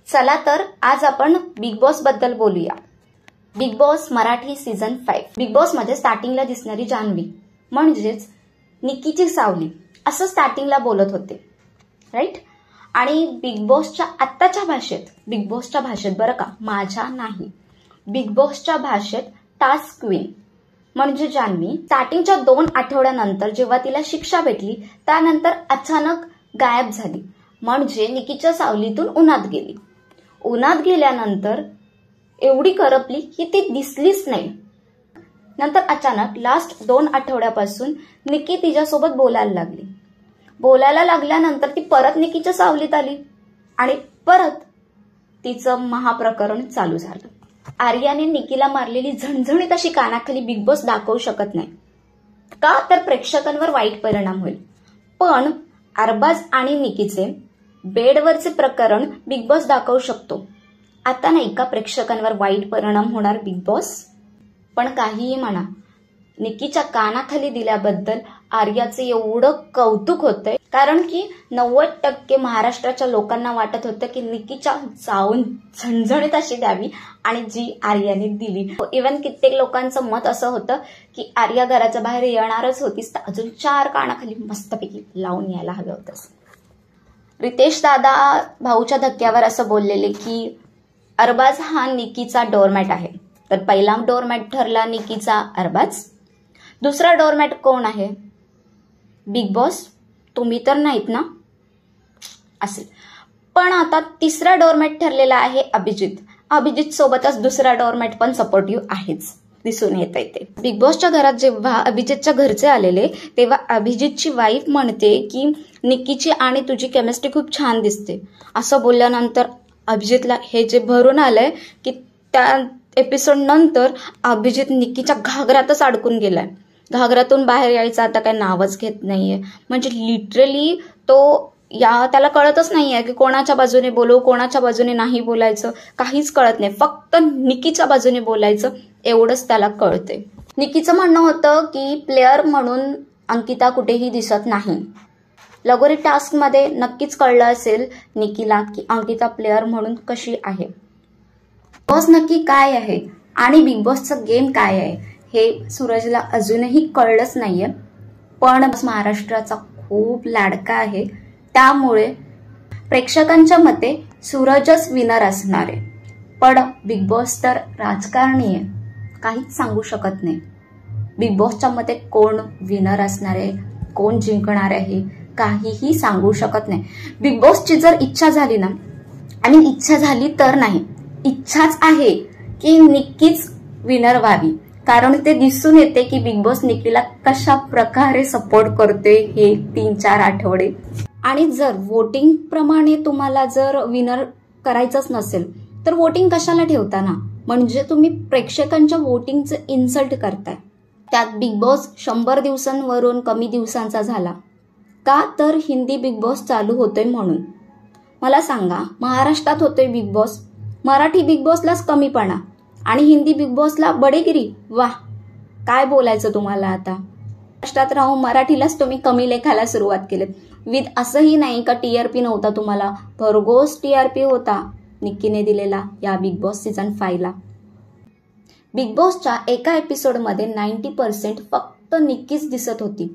चला तर आज आपण बिग बॉस बद्दल बोलूया। Big boss Marathi season 5। Big boss मध्ये स्टार्टिंगला दिसणारी जान्हवी म्हणजेच निकीची सावली असं स्टार्टिंगला बोलत होते, राईट। आणि बिग बॉसच्या आत्ताच्या भाषेत, बिग बॉसच्या भाषेत बरं का, माझ्या नाही, बिग बॉसच्या भाषेत टास्क क्वीन म्हणजे जान्हवी स्टार्टिंगच्या 2 आठवड्यानंतर जेव्हा तिला शिक्षा भेटली त्यानंतर अचानक गायब झाली, म्हणजे निकीच्या सावलीतून उन्हात गेली। उन्हात गेल्यानंतर एवढी करपली की ती दिसलीच नाही। नंतर अचानक लास्ट 2 आठवड्यापासून निकी तिच्यासोबत बोलायला लागली। बोलायला लागल्यानंतर ती परत निकीच्या सावलीत आली आणि परत तिचं महाप्रकरण चालू झालं। आर्याने निकीला मारलेली झणझणीत अशी कानाखाली बिग बॉस दाखवू शकत नाही, का तर प्रेक्षकांवर वाईट परिणाम होईल। पण अरबाज आणि निकीचे बेडवरचे प्रकरण बिग बॉस दाखवू शकतो। आता नाही का प्रेक्षकांवर वाईट परिणाम होणार बिग बॉस? पण काहीही म्हणा, निकीच्या कानाखाली दिल्याबद्दल आर्याचे एवढं कौतुक होतंय, कारण की 90% महाराष्ट्राच्या लोकांना वाटत होतं की निकीच्या जाऊन झणझणीत अशी द्यावी आणि जी आर्याने दिली। इव्हन कित्येक लोकांचं मत असं होतं की आर्या घराच्या बाहेर येणारच होतीस तर अजून 4 कानाखाली मस्तपैकी लावून यायला हवं होतंस। रितेश दादा भाऊच्या धक्क्यावर असं बोललेले की अरबाज हा निकीचा डोरमॅट आहे, तर पहिला डोरमॅट ठरला निकीचा अरबाज। दुसरा डोरमॅट कोण आहे? बिग बॉस, तुम्ही तर नाहीत ना? असेल। पण आता तिसरा डोरमॅट ठरलेला आहे अभिजित। अभिजित सोबतच दुसरा डोरमॅट पण सपोर्टिव्ह आहेच, दिसून येत आहे ते। बिग बॉसच्या घरात जेव्हा अभिजितच्या घरचे आलेले तेव्हा अभिजितची वाईफ म्हणते की निकीची आणि तुझी केमिस्ट्री खूप छान दिसते, असं बोलल्यानंतर अभिजितला हे जे भरून आलंय की त्या एपिसोड नंतर अभिजित निकीच्या घागरातच अडकून गेलाय। घागरातून बाहेर यायचं आता काही नावच घेत नाहीये, म्हणजे लिटरली तो त्याला कळतच नाहीये की कोणाच्या बाजूने बोलू, कोणाच्या बाजूने नाही बोलायचं, काहीच कळत नाही। फक्त निकीच्या बाजूने बोलायचं एवढंच त्याला कळतंय। निकीचं म्हणणं होतं की प्लेअर म्हणून अंकिता कुठेही दिसत नाही। लगोरी टास्क मध्ये नक्कीच कळलं असेल निकीला की अंकिता प्लेअर म्हणून कशी आहे। बॉस नक्की काय आहे आणि बिग बॉसचा गेम काय आहे हे सूरजला अजूनही कळलंच नाहीये। पण महाराष्ट्राचा खूप लाडका आहे, त्यामुळे प्रेक्षकांच्या मते सूरजच विनर असणार आहे। पण बिग बॉस तर राजकारणी आहे, काहीच सांगू शकत नाही। बिग बॉसच्या मते कोण विनर असणार आहे, कोण जिंकणार आहे, काहीही सांगू शकत नाही। बिग बॉसची जर इच्छा झाली ना, आणि इच्छा झाली तर नाही, इच्छाच आहे की निकीच विनर व्हावी, कारण ते दिसून येते की बिग बॉस निकीला कशा प्रकारे सपोर्ट करते हे 3-4 आठवडे। आणि जर वोटिंग प्रमाणे तुम्हाला जर विनर करायचंच नसेल तर वोटिंग कशाला ठेवता ना, म्हणजे तुम्ही प्रेक्षकांच्या वोटिंगचं इन्सल्ट करताय। त्यात बिग बॉस 100 दिवसांवरून कमी दिवसांचा झाला, का तर हिंदी बिग बॉस चालू होतोय म्हणून। मला सांगा, महाराष्ट्रात होतोय बिग बॉस, मराठी बिग बॉसलाच कमीपणा आणि हिंदी बिग बॉसला बडेगिरी। वाह, काय बोलायचं तुम्हाला आता। महाराष्ट्रात राहून मराठीलाच तुम्ही कमी लेखायला सुरुवात केलीत। विथ असंही नाही का टीआरपी नव्हता तुम्हाला, भरघोस टीआरपी होता निकीने दिलेला या बिग बॉस सीझन 5 ला। बिग बॉसच्या एका एपिसोडमध्ये 90% फक्त निकीच दिसत होती,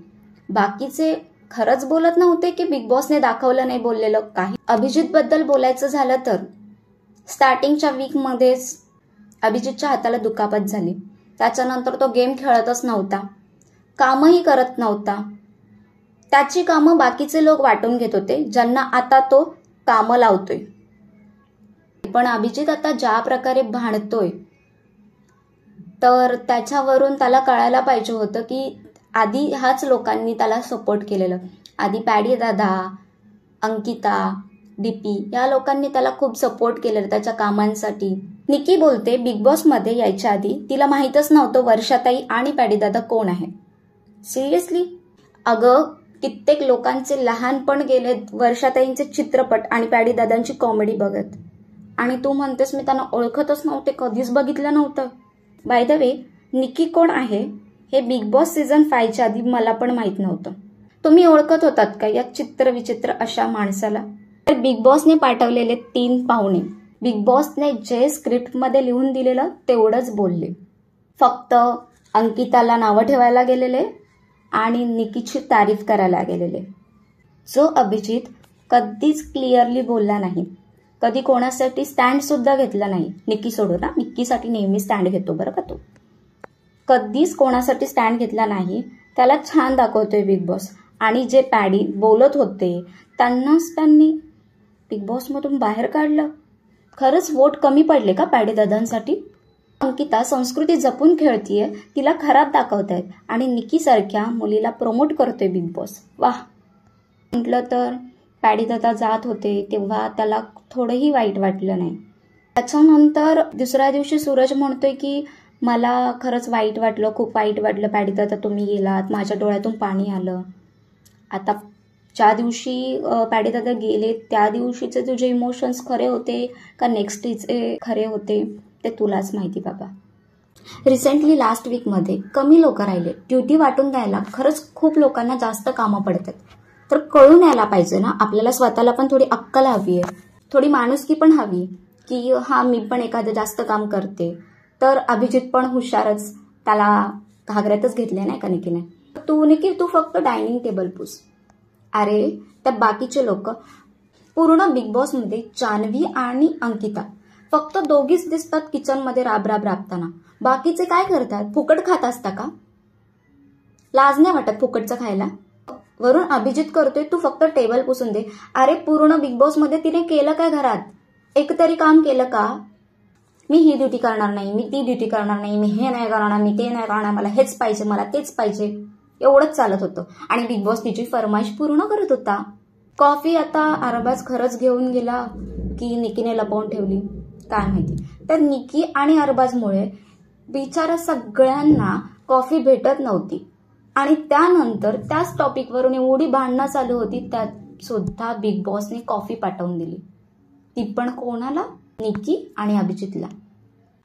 बाकीचे खरंच बोलत नव्हते की बिग बॉसने दाखवलं नाही बोललेलं काही। अभिजित बद्दल बोलायचं झालं तर स्टार्टिंगच्या वीक मध्येच अभिजितच्या हाताला दुखापत झाली, त्याच्यानंतर तो गेम खेळतच नव्हता, कामही करत नव्हता। त्याची कामं बाकीचे लोक वाटून घेत होते, ज्यांना आता तो कामं लावतोय। पण अभिजित आता ज्या प्रकारे भांडतोय तर त्याच्यावरून त्याला कळायला पाहिजे होतं की आधी ह्याच लोकांनी त्याला सपोर्ट केलेलं। आधी पॅडी दादा, अंकिता, डीपी या लोकांनी त्याला खूप सपोर्ट केलेलं त्याच्या कामांसाठी। निकी बोलते बिग बॉस मध्ये यायच्या आधी तिला माहीतच नव्हतं वर्षाताई आणि पॅडी दादा कोण आहे। सिरियसली? अगं, कित्येक लोकांचे लहानपण गेले वर्षाताईंचे चित्रपट आणि पॅडी दादांची कॉमेडी बघत, आणि तू म्हणतेस मी त्यांना ओळखतच नव्हते, कधीच बघितलं नव्हतं। बाय द वे, निकी कोण आहे हे बिग बॉस सीझन 5च्या आधी मला पण माहित नव्हतं। तुम्ही ओळखत होतात का या चित्रविचित्र अशा माणसाला? तर बिग बॉसने पाठवलेले 3 पाहुणे बिग बॉसने जे स्क्रिप्टमध्ये लिहून दिलेलं तेवढंच बोलले. फक्त अंकिताला नावं ठेवायला गेलेले आणि निकीची तारीफ करायला गेलेले. जो अभिजित कधीच क्लिअरली बोलला नाही, कधी कोणासाठी स्टँड सुद्धा घेतला नाही. निकी सोडून ना, निकीसाठी नेहमी स्टँड घेतो बरं का तो. कधीच कोणासाठी स्टँड घेतला नाही, त्याला छान दाखवतोय बिग बॉस. आणि जे पॅडी बोलत होते त्यांनाच त्यांनी बिग बॉसमधून बाहेर काढलं. खरंच वोट कमी पडले का पॅडी दादांसाठी? अंकिता संस्कृती जपून खेळतीये, तिला खराब दाखवतायत आणि निकी सारख्या मुलीला प्रमोट करतोय बिग बॉस. वाह. म्हटलं तर पॅडी दादा जात होते तेव्हा त्याला थोडंही वाईट वाटलं नाही. त्याच्यानंतर दुसऱ्या दिवशी सूरज म्हणतोय की मला खरंच वाईट वाटलं, खूप वाईट वाटलं पॅडी दादा, तुम्ही गेलात, माझ्या डोळ्यातून पाणी आलं. आता ज्या दिवशी पॅडी दादा गेले त्या दिवशीचे तुझे इमोशन्स खरे होते का नेक्स्ट डेचे खरे होते ते तुलाच माहिती बाबा. रिसेंटली लास्ट वीकमध्ये कमी लोक राहिले. ड्युटी वाटून द्यायला खरंच खूप लोकांना जास्त कामं पडतात. तर कळून यायला पाहिजे ना, आपल्याला स्वतःला पण थोडी अक्कल हवी आहे, थोडी माणुसकी पण हवी की हा मी पण एखादं जास्त काम करते. तर अभिजित पण हुशारच, त्याला घागऱ्यातच घेतले नाही का निकीने. तू फक्त डायनिंग टेबल पुस. अरे त्या बाकीचे लोक पूर्ण बिग बॉसमध्ये जान्हवी आणि अंकिता फक्त दोघीच दिसतात किचनमध्ये राबताना. बाकीचे काय करतात? फुकट खात असता का? लाज नाही वाटत फुकटचं खायला? वरून अभिजित करतोय तू फक्त टेबल पुसून दे. अरे पूर्ण बिग बॉसमध्ये तिने केलं काय घरात? एक तरी काम केलं का? मी ही ड्युटी करणार नाही, मी ती ड्युटी करणार नाही, मी हे नाही करणार, मी ते नाही करणार, मला हेच पाहिजे, मला तेच पाहिजे, एवढंच चालत होतं. आणि बिग बॉस तिची फरमाईश पूर्ण करत होता. कॉफी आता अरबाज खरंच घेऊन गेला की निकीने लपवून ठेवली काय माहिती. तर निकी आणि अरबाजमुळे बिचारा सगळ्यांना कॉफी भेटत नव्हती. आणि त्यानंतर त्याच टॉपिकवरून एवढी भांडणं चालू होती, त्यात सुद्धा बिग बॉसने कॉफी पाठवून दिली. ती पण कोणाला? निकी आणि अभिजितला.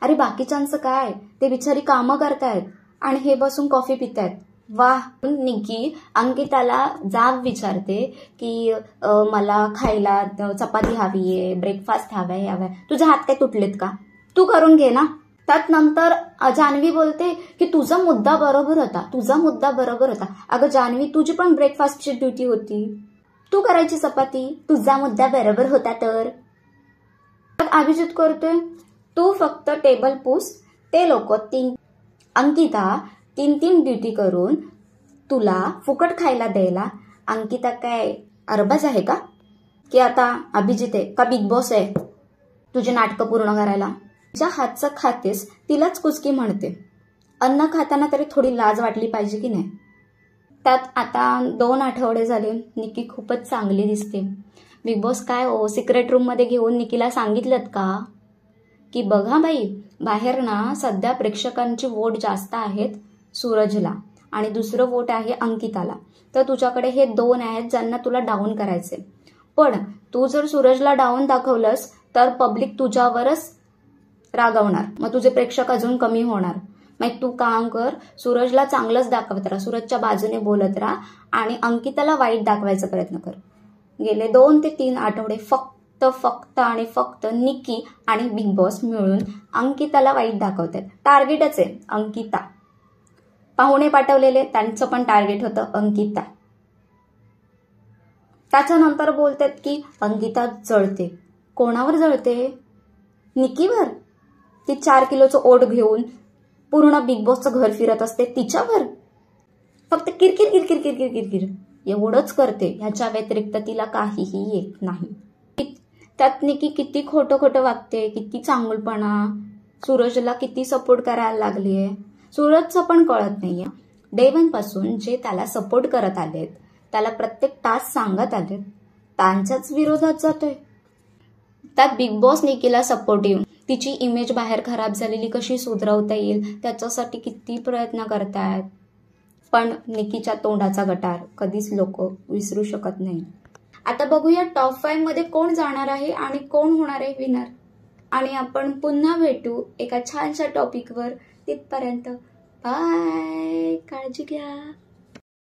अरे बाकीच्यांचं काय, ते बिचारी कामं करतायत आणि हे बसून कॉफी पितायत. वाह. निकी अंकिताला जाब विचारते की मला खायला चपाती हवीये, ब्रेकफास्ट हवाय, तुझे हात काय तुटलेत का? तू करून घे ना. त्यात नंतर जान्हवी बोलते की तुझा मुद्दा बरोबर होता. अगं जान्हवी, तुझी पण ब्रेकफास्टची ड्युटी होती, तू करायची चपाती, तुझा मुद्दा बरोबर होता. तर अभिजित करतोय तू फक्त टेबल पुस. ते लोक अंकिता तीन ड्युटी करून तुला फुकट खायला द्यायला. अंकिता काय अरबाज आहे का? की आता अभिजित आहे का बिग बॉस आहे तुझे नाटकं पूर्ण करायला? ज्या हातचं खातेस तिलाच कुचकी म्हणते. अन्न खाताना तरी थोडी लाज वाटली पाहिजे की नाही. त्यात आता 2 आठवडे झाले निकी खूपच चांगली दिसते. बिग बॉस काय सिक्रेट रूम मध्ये घेऊन निकीला सांगितलं का की बघा बाई, बाहेर ना सध्या प्रेक्षकांची वोट जास्त आहेत सूरजला आणि दुसरं वोट आहे अंकिताला. तर तुझ्याकडे हे 2 आहेत ज्यांना तुला डाऊन करायचे. पण तू जर सूरजला डाऊन दाखवलंस तर पब्लिक तुझ्यावरच रागवणार, मग तुझे प्रेक्षक अजून कमी होणार. मग तू काम कर, सूरजला चांगलंच दाखवत राहा, सूरजच्या बाजूने बोलत राहा आणि अंकिताला वाईट दाखवायचा प्रयत्न कर. गेले 2 ते 3 आठवडे फक्त निकी आणि बिग बॉस मिळून अंकिताला वाईट दाखवतात. टार्गेटच आहे अंकिता. पाहुणे पाठवलेले त्यांचं पण टार्गेट होतं अंकिता. त्याच्यानंतर बोलतात की अंकिता जळते. कोणावर जळते? निकीवर. ती 4 किलोचं ओट घेऊन पूर्ण बिग बॉसचं घर फिरत असते तिच्यावर. फक्त किरकिर एवढंच करते, ह्याच्या व्यतिरिक्त तिला काहीही येत नाही. त्यात निकी किती खोटं वागते, किती चांगुलपणा, सूरजला किती सपोर्ट करायला लागलीये. सूरजचं पण कळत नाहीये. डे 1 पासून जे त्याला सपोर्ट करत आलेत, त्याला प्रत्येक टास्क सांगत आलेत, त्यांच्याच विरोधात जातोय. त्यात बिग बॉस निकीला सपोर्टिव्ह, तिची इमेज बाहेर खराब झालेली कशी सुधरवता येईल त्याच्यासाठी किती प्रयत्न करतायत. पण निकीच्या तोंडाचा गटार कधीच लोक विसरू शकत नाही. आता बघूया टॉप 5 मध्ये कोण जाणार आहे आणि कोण होणार आहे विनर. आणि आपण पुन्हा भेटू एका छानशा टॉपिकवर. तिथपर्यंत बाय, काळजी घ्या.